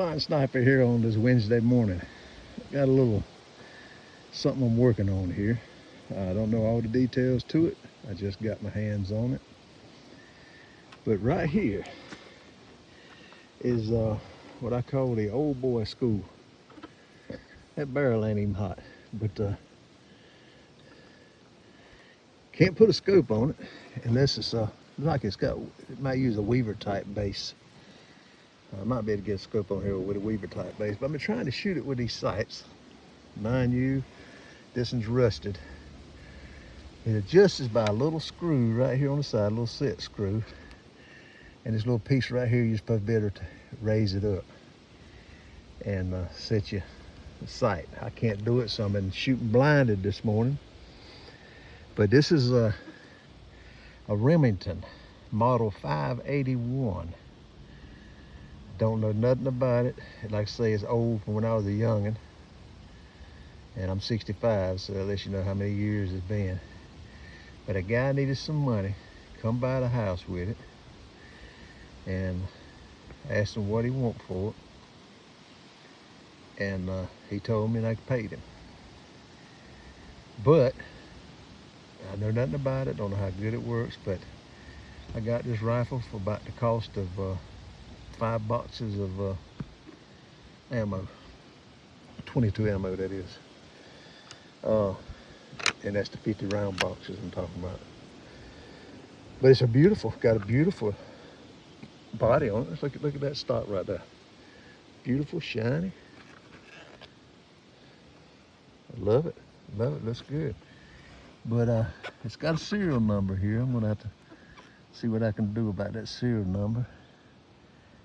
Flying Sniper here on this Wednesday morning. Got a little something I'm working on here. I don't know all the details to it. I just got my hands on it. But right here is what I call the old boy school. That barrel ain't even hot, but can't put a scope on it unless it's like it might use a Weaver type base. I might be able to get a scope on here with a Weaver type base, but I've been trying to shoot it with these sights. Mind you, this one's rusted. It adjusts by a little screw right here on the side, a little set screw. And this little piece right here, you're supposed to be able to raise it up and set you the sight. I can't do it, so I've been shooting blinded this morning. But this is a Remington model 581. Don't know nothing about it. Like I say, it's old from when I was a youngin'. And I'm 65, so that lets you know how many years it's been. But a guy needed some money, come by the house with it, and asked him what he want for it. And he told me and I paid him. But I know nothing about it, don't know how good it works, but I got this rifle for about the cost of 5 boxes of ammo, 22 ammo that is. And that's the 50 round boxes I'm talking about. But it's got a beautiful body on it. Let's look at that stock right there. Beautiful, shiny. I love it, looks good. But it's got a serial number here. I'm gonna have to see what I can do about that serial number.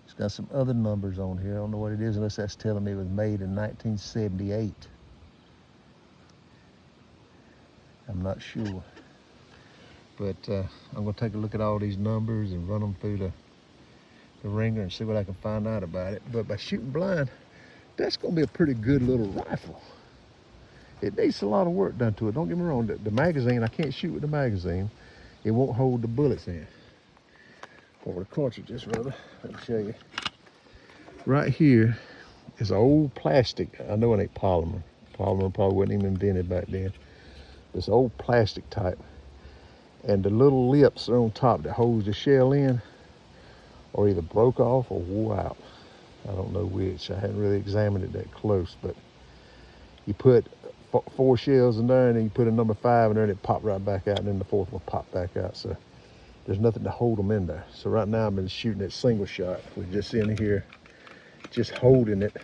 It's got some other numbers on here. I don't know what it is unless that's telling me it was made in 1978. I'm not sure. But I'm gonna take a look at all these numbers and run them through the ringer and see what I can find out about it. But by shooting blind, that's gonna be a pretty good little rifle. It needs a lot of work done to it. Don't get me wrong, the magazine, I can't shoot with the magazine. It won't hold the bullets in. Or the cartridges, rather. Let me show you. Right here is old plastic. I know it ain't polymer. Polymer probably wasn't even invented back then. This old plastic type. And the little lips are on top that holds the shell in are either broke off or wore out. I don't know which. I hadn't really examined it that close, but you put 4 shells in there and then you put a number 5 in there and it popped right back out, and then the 4th one popped back out. So there's nothing to hold them in there. So right now I've been shooting it single shot. We're just in here, just holding it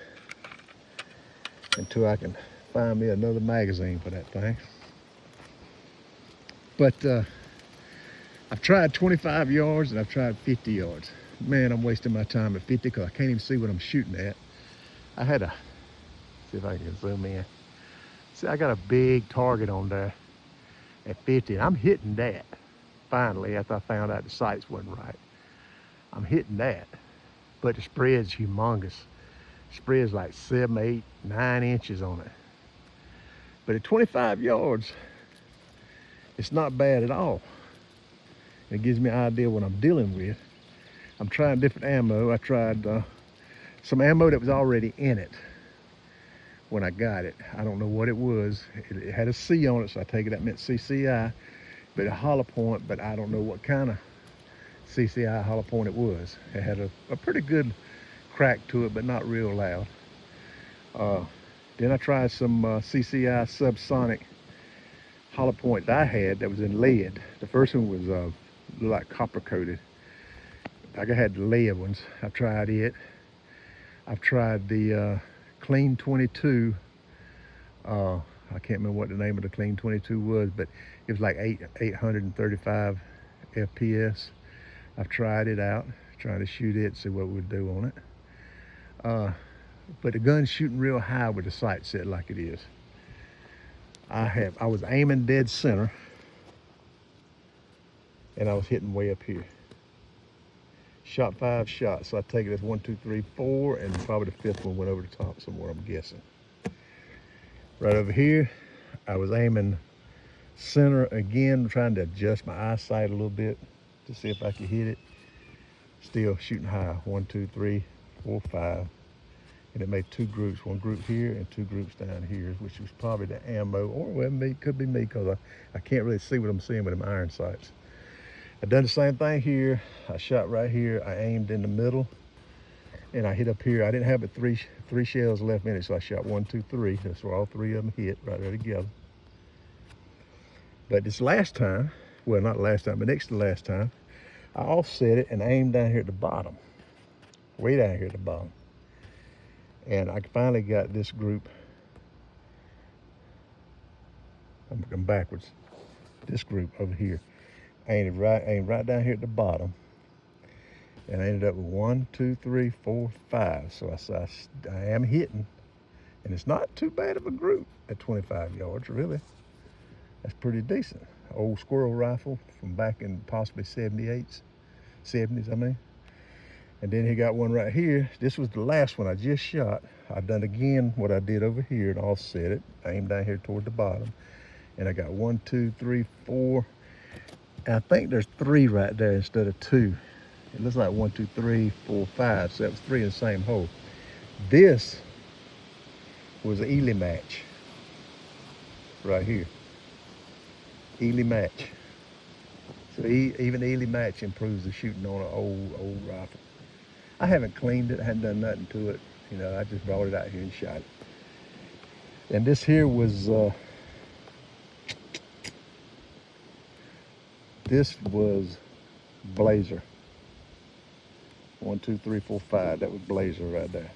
until I can find me another magazine for that thing. But I've tried 25 yards and I've tried 50 yards. Man, I'm wasting my time at 50 because I can't even see what I'm shooting at. I had a, see if I can zoom in. See, I got a big target on there at 50, and I'm hitting that. Finally, after I found out the sights wasn't right, I'm hitting that. But the spread's humongous. The spread's like 7, 8, 9 inches on it. But at 25 yards, it's not bad at all. It gives me an idea what I'm dealing with. I'm trying different ammo. I tried some ammo that was already in it when I got it. I don't know what it was. It had a C on it, so I take it that meant CCI, but a hollow point, but I don't know what kind of CCI hollow point it was. It had a pretty good crack to it, but not real loud. Then I tried some CCI subsonic hollow point that I had that was in lead. The first one was like copper coated. Like I had the lead ones. I've tried it. I've tried the Clean 22. I can't remember what the name of the Clean 22 was, but it was like 835 FPS. I've tried it out, trying to shoot it, see what it would do on it. But the gun's shooting real high with the sight set like it is. I was aiming dead center, and I was hitting way up here. Shot 5 shots, so I take it as 1, 2, 3, 4, and probably the 5th one went over the top somewhere, I'm guessing. Right over here, I was aiming center again, trying to adjust my eyesight a little bit to see if I could hit it. Still shooting high, 1, 2, 3, 4, 5. And it made two groups, one group here and two groups down here, which was probably the ammo, or well, could be me, because I can't really see what I'm seeing with them iron sights. I done the same thing here. I shot right here, I aimed in the middle, and I hit up here. I didn't have but three shells left in it, so I shot 1, 2, 3. That's where all three of them hit, right there together. But this last time, well, not last time, but next to last time, I offset it and aimed down here at the bottom, way down here at the bottom. And I finally got this group. I'm looking backwards. This group over here. Aimed right down here at the bottom. And I ended up with 1, 2, 3, 4, 5. So I am hitting. And it's not too bad of a group at 25 yards, really. That's pretty decent. Old squirrel rifle from back in possibly 70s, I mean. And then he got one right here. This was the last one I just shot. I done again what I did over here and offset it. Aimed down here toward the bottom. And I got 1, 2, 3, 4. And I think there's 3 right there instead of 2. It looks like 1, 2, 3, 4, 5. So that was 3 in the same hole. This was an Ely match right here. Ely match. So even Ely match improves the shooting on an old rifle. I haven't cleaned it, I hadn't done nothing to it. You know, I just brought it out here and shot it. And this here was, Blazer. 1, 2, 3, 4, 5. That was Blazer right there.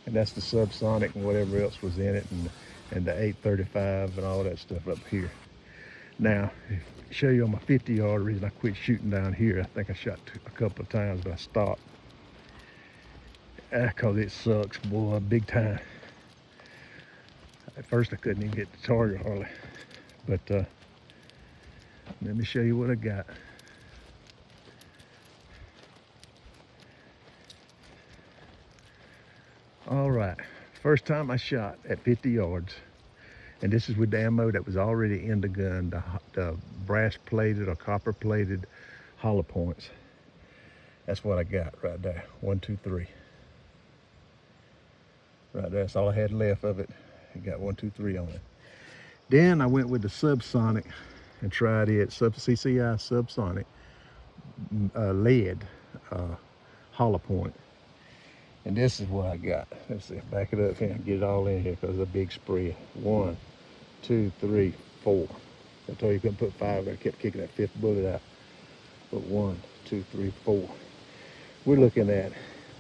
And that's the subsonic and whatever else was in it, and the 835 and all that stuff up here. Now, show you on my 50-yard, reason I quit shooting down here. I think I shot a couple of times, but I stopped. Because it sucks, boy, big time. At first I couldn't even get the target hardly. But let me show you what I got. All right, first time I shot at 50 yards. And this is with the ammo that was already in the gun, the brass plated or copper plated hollow points. That's what I got right there. 1, 2, 3. Right there, that's all I had left of it. I got 1, 2, 3 on it. Then I went with the subsonic and tried it, CCI subsonic lead hollow point. And this is what I got. Let's see, back it up here and get it all in here because it's a big spread. 1, 2, 3, 4. I told you you couldn't put 5 there. I kept kicking that 5th bullet out. But 1, 2, 3, 4. We're looking at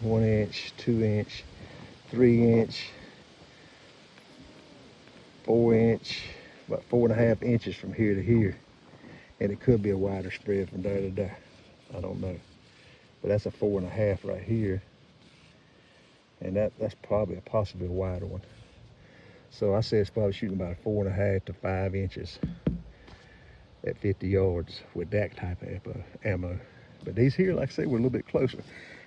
1 inch, 2 inch, 3 inch, 4 inch, about 4.5 inches from here to here. And it could be a wider spread from there to there. I don't know. But that's a 4.5 right here. And that's probably possibly a wider one. So I say it's probably shooting about 4.5 to 5 inches at 50 yards with that type of ammo. But these here, like I say, were a little bit closer.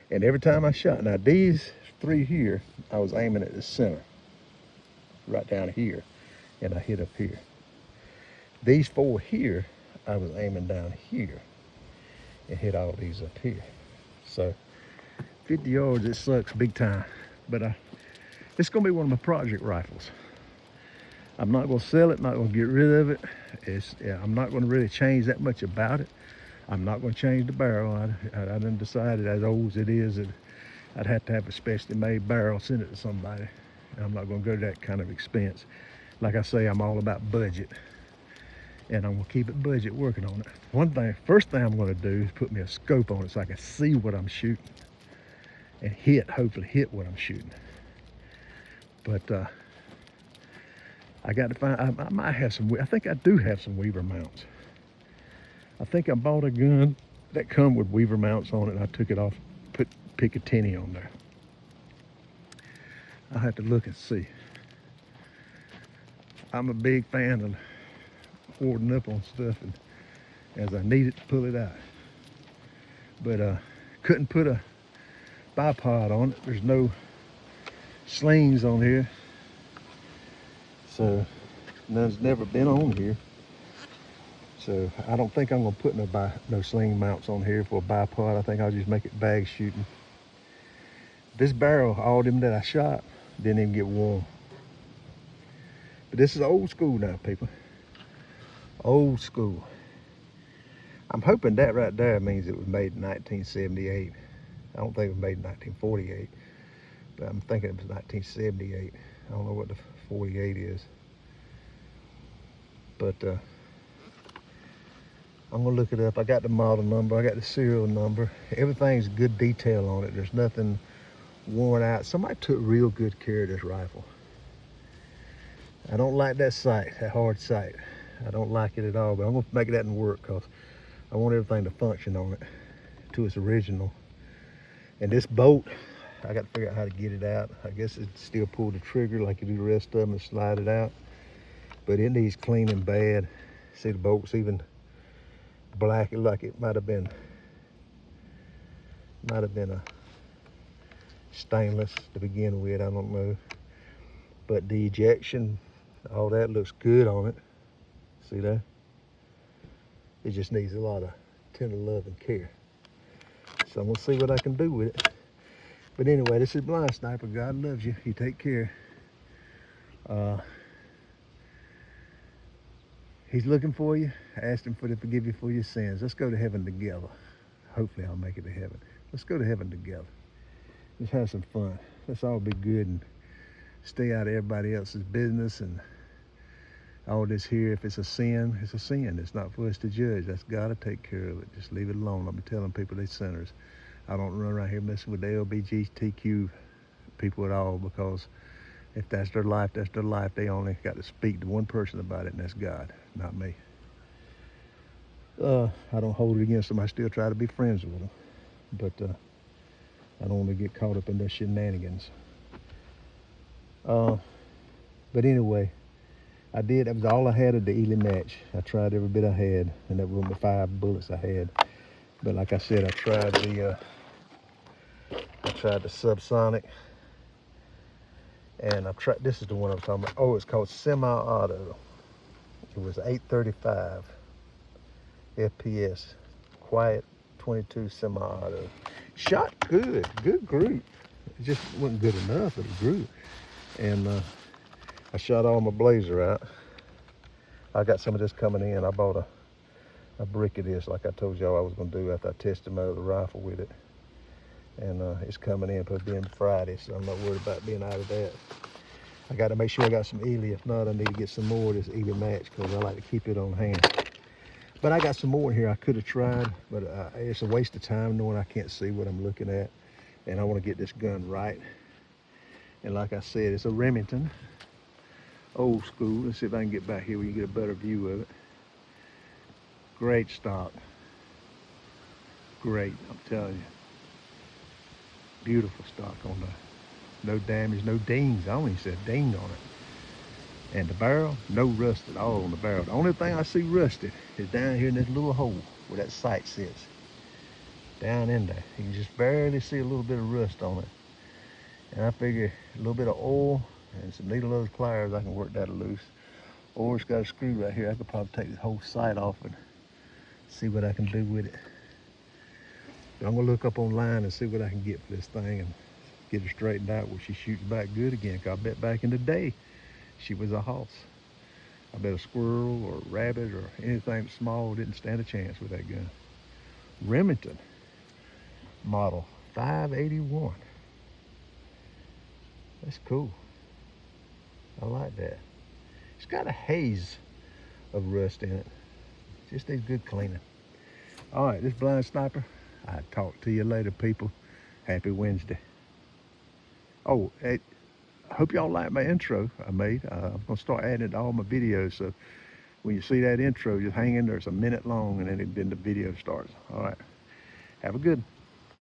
And every time I shot, now these 3 here, I was aiming at the center, right down here, and I hit up here. These 4 here, I was aiming down here and hit all these up here. So 50 yards, it sucks big time, but it's gonna be one of my project rifles. I'm not gonna sell it, not gonna get rid of it. I'm not gonna really change that much about it. I'm not gonna change the barrel. I done decided, as old as it is, that I'd have to have a specially made barrel, send it to somebody. And I'm not gonna go to that kind of expense. Like I say, I'm all about budget. And I'm gonna keep it budget working on it. First thing I'm gonna do is put me a scope on it so I can see what I'm shooting. And hopefully hit what I'm shooting. But I got to find, I might have some, I think I do have some Weaver mounts. I think I bought a gun that come with Weaver mounts on it, and I took it off, put Picatinny on there. I'll have to look and see. I'm a big fan of hoarding up on stuff and as I need it to pull it out. But couldn't put a bipod on it. There's no slings on here, so none's never been on here. So I don't think I'm gonna put no sling mounts on here for a bipod. I think I'll just make it bag shooting. This barrel, all them that I shot, Didn't even get warm. But this is old school now, people. Old school. I'm hoping that right there means it was made in 1978. I don't think it was made in 1948, but I'm thinking it was 1978. I don't know what the 48 is. But I'm gonna look it up. I got the model number, I got the serial number. Everything's good detail on it. There's nothing worn out. Somebody took real good care of this rifle. I don't like that sight, that hard sight. I don't like it at all, but I'm gonna make that work because I want everything to function on it to its original. And this bolt, I got to figure out how to get it out. I guess it still pull the trigger like you do the rest of them and slide it out. But it needs cleaning bad. See, the bolt's even black, like it might have been a stainless to begin with. I don't know. But the ejection, all that looks good on it. See that? It just needs a lot of tender love and care. So I'm gonna see what I can do with it. But anyway, this is Blind Sniper. God loves you. You take care. He's looking for you. Ask him to forgive you for your sins. Let's go to heaven together. Hopefully I'll make it to heaven. Let's go to heaven together. Let's have some fun. Let's all be good and stay out of everybody else's business and all this here. If it's a sin, it's a sin. It's not for us to judge. That's God to take care of it. Just leave it alone. I'll be telling people they're sinners. I don't run around here messing with the LGBTQ people at all, because if that's their life, that's their life. They only got to speak to one person about it, and that's God, not me. I don't hold it against them. I still try to be friends with them. But I don't want to get caught up in their shenanigans. But anyway, that was all I had of the Ely match. I tried every bit I had, and that was the 5 bullets I had. But like I said, I tried the subsonic, and this is the one I'm talking about. Oh, it's called semi-auto. It was 835 FPS, quiet 22 semi-auto. Shot good group. It just wasn't good enough, but it grew. And I shot all my blazer out. I got some of this coming in. I bought a brick of this, like I told y'all I was gonna do after I tested my other rifle with it. And it's coming in, supposed to be in Friday, so I'm not worried about being out of that. I got to make sure I got some Ely. If not, I need to get some more of this Ely match, because I like to keep it on hand. But I got some more in here I could have tried, but it's a waste of time knowing I can't see what I'm looking at. And I want to get this gun right. And like I said, it's a Remington, old school. Let's see if I can get back here where you get a better view of it. Great stock. Great, I'm telling you. Beautiful stock on the, no damage, no dings. I only said ding on it. And the barrel, no rust at all on the barrel. The only thing I see rusted is down here in this little hole where that sight sits. Down in there. You can just barely see a little bit of rust on it. And I figure a little bit of oil and some needle nose pliers, I can work that loose. Or it's got a screw right here. I could probably take the whole sight off and see what I can do with it. But I'm gonna look up online and see what I can get for this thing and get her straightened out where she shoots back good again. Cause I bet back in the day, she was a hoss. I bet a squirrel or a rabbit or anything small didn't stand a chance with that gun. Remington model 581. That's cool. I like that. It's got a haze of rust in it. Just needs good cleaning. All right, this Blind Sniper. I'll talk to you later, people. Happy Wednesday. Oh, I hope y'all like my intro I made. I'm gonna start adding it to all my videos. So when you see that intro, just hang in there. It's a minute long, and then the video starts. All right. Have a good one.